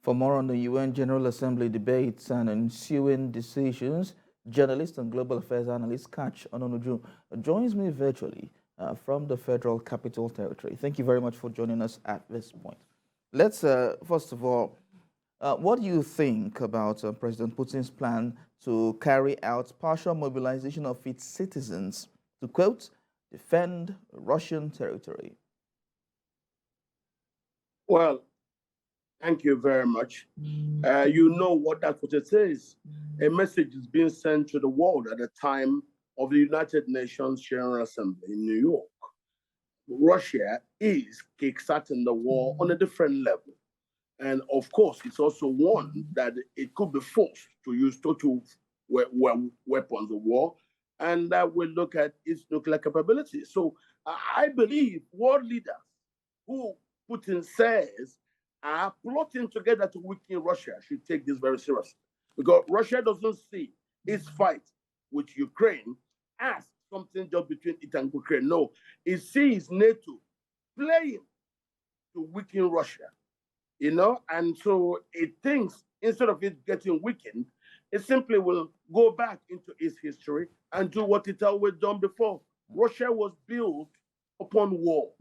For more on the UN General Assembly debates and ensuing decisions, journalist and global affairs analyst Catch Ononuju joins me virtually from the Federal Capital Territory. Thank you very much for joining us at this point. Let's, first of all, what do you think about President Putin's plan to carry out partial mobilization of its citizens to, quote, defend Russian territory? Well, thank you very much. You know what it is. A message is being sent to the world at the time of the United Nations General Assembly in New York. Russia is kickstarting the war on a different level. And of course, it's also one that it could be forced to use total weapons of war, and that will look at its nuclear capability. So I believe world leaders who Putin says are plotting together to weaken Russia should take this very seriously. Because Russia doesn't see its fight with Ukraine as something just between it and Ukraine. No, it sees NATO playing to weaken Russia, and so it thinks instead of it getting weakened, it simply will go back into its history and do what it always done before. Russia was built upon wars.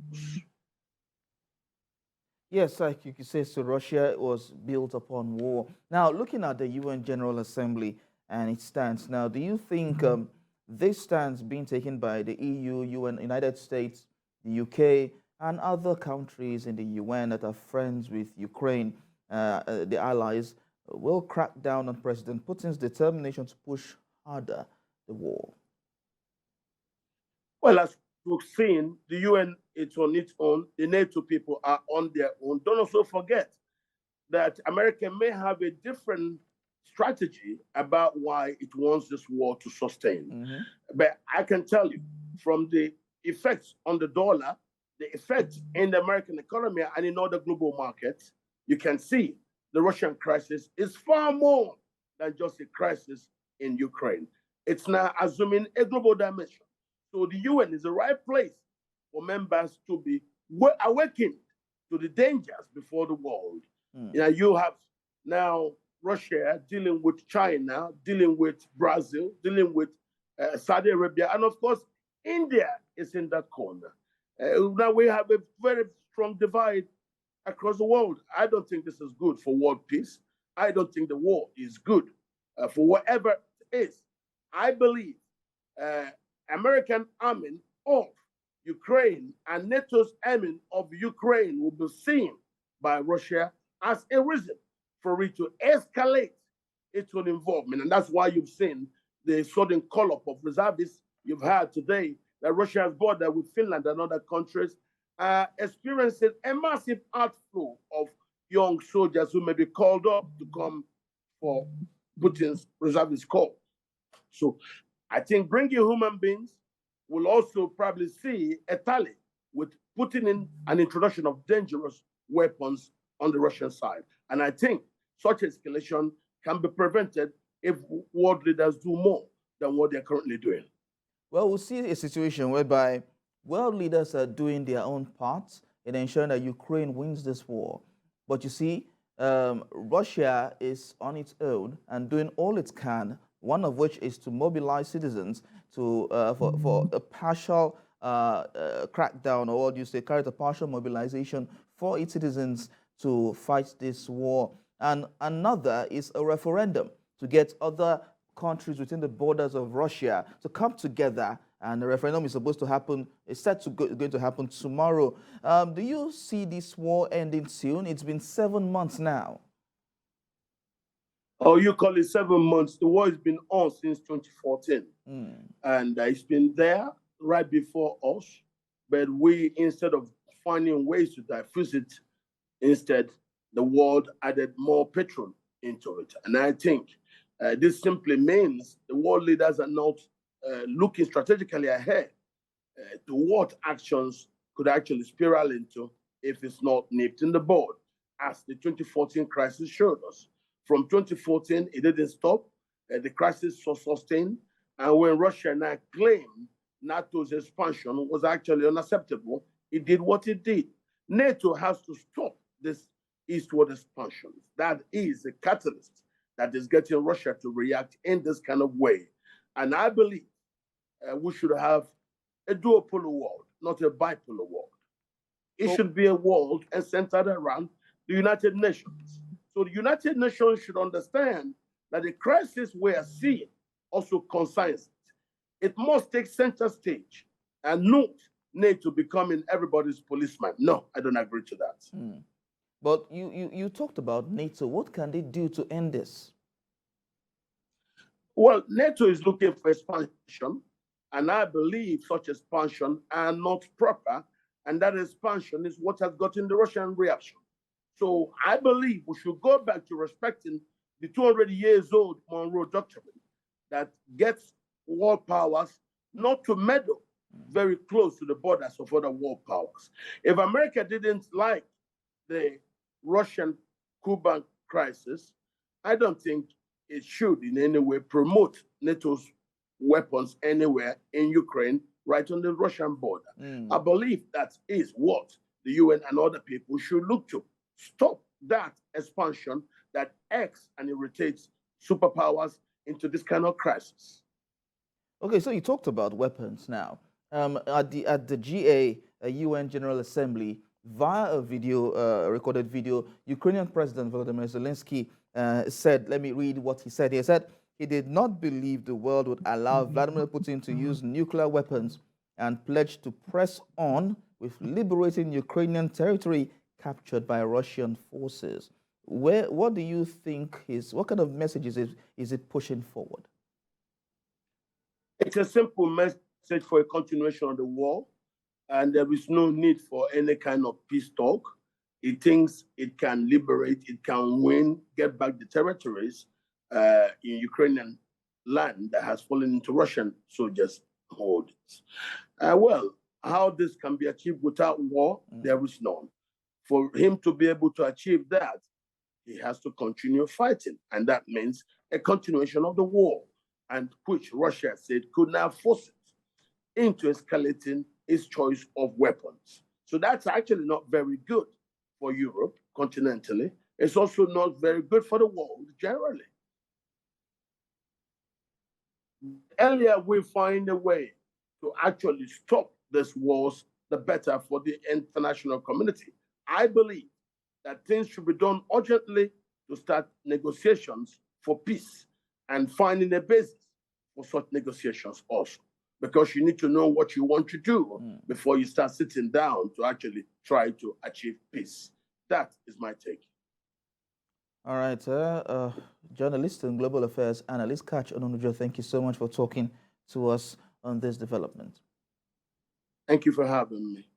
Yes, like you could say, so Russia was built upon war. Now, looking at the UN General Assembly and its stance, now, do you think this stance being taken by the EU, UN, United States, the UK, and other countries in the UN that are friends with Ukraine, the allies, will crack down on President Putin's determination to push harder the war? Well, as we've seen, the UN is on its own, the NATO people are on their own. Don't also forget that America may have a different strategy about why it wants this war to sustain. But I can tell you from the effects on the dollar, the effects in the American economy and in other global markets, you can see the Russian crisis is far more than just a crisis in Ukraine. It's now assuming a global dimension. So the UN is the right place for members to be awakened to the dangers before the world. You have now Russia dealing with China, dealing with Brazil, dealing with Saudi Arabia, and of course, India is in that corner. Now we have a very strong divide across the world. I don't think this is good for world peace. I don't think the war is good for whatever it is. I believe American arming of Ukraine and NATO's arming of Ukraine will be seen by Russia as a reason for it to escalate its own involvement. And that's why you've seen the sudden call-up of reservists you've had today that Russia's border with Finland and other countries are experiencing a massive outflow of young soldiers who may be called up to come for Putin's reservist call. So I think bringing human beings will also probably see a tally with putting in an introduction of dangerous weapons on the Russian side. And I think such escalation can be prevented if world leaders do more than what they're currently doing. Well, we'll see a situation whereby world leaders are doing their own part in ensuring that Ukraine wins this war. But you see, Russia is on its own and doing all it can, one of which is to mobilize citizens to for a partial crackdown, or what do you say, carry out a partial mobilization for its citizens to fight this war. And another is a referendum to get other countries within the borders of Russia to come together, and the referendum is supposed to happen, it's set to going to happen tomorrow. Do you see this war ending soon? It's been 7 months now. Oh, you call it 7 months. The war has been on since 2014. And it's been there right before us. But we, instead of finding ways to diffuse it, instead, the world added more petrol into it. And I think this simply means the world leaders are not looking strategically ahead to what actions could actually spiral into if it's not nipped in the bud, as the 2014 crisis showed us. From 2014, it didn't stop. The crisis was sustained. And when Russia now claimed NATO's expansion was actually unacceptable, it did what it did. NATO has to stop this eastward expansion. That is a catalyst that is getting Russia to react in this kind of way. And I believe we should have a duopolar world, not a bipolar world. It should be a world centered around the United Nations. So the United Nations should understand that the crisis we are seeing also concerns it. It must take center stage and not NATO becoming everybody's policeman. No, I don't agree to that. But you talked about NATO. What can they do to end this? Well, NATO is looking for expansion, and I believe such expansion are not proper, and that expansion is what has gotten the Russian reaction. So I believe we should go back to respecting the 200 years old Monroe Doctrine that gets world powers not to meddle very close to the borders of other world powers. If America didn't like the Russian-Cuban crisis, I don't think it should in any way promote NATO's weapons anywhere in Ukraine, right on the Russian border. I believe that is what the UN and other people should look to. Stop that expansion that irks and irritates superpowers into this kind of crisis. Okay, so you talked about weapons now. At the GA, UN General Assembly, via a video, recorded video, Ukrainian President Volodymyr Zelensky said, let me read what he said. He said he did not believe the world would allow Vladimir Putin to use nuclear weapons and pledged to press on with liberating Ukrainian territory captured by Russian forces. What do you think what kind of messages is it pushing forward? It's a simple message for a continuation of the war, and there is no need for any kind of peace talk. It thinks it can liberate, it can win, get back the territories in Ukrainian land that has fallen into Russian soldiers' holdings. Well, how this can be achieved without war, there is none. For him to be able to achieve that, he has to continue fighting, and that means a continuation of the war, and which Russia said could now force it into escalating its choice of weapons. So that's actually not very good for Europe continentally. It's also not very good for the world generally. The earlier we find a way to actually stop these wars, the better for the international community. I believe that things should be done urgently to start negotiations for peace and finding a basis for such negotiations also. Because you need to know what you want to do before you start sitting down to actually try to achieve peace. That is my take. All right, journalist and global affairs analyst Catch Ononujo, thank you so much for talking to us on this development. Thank you for having me.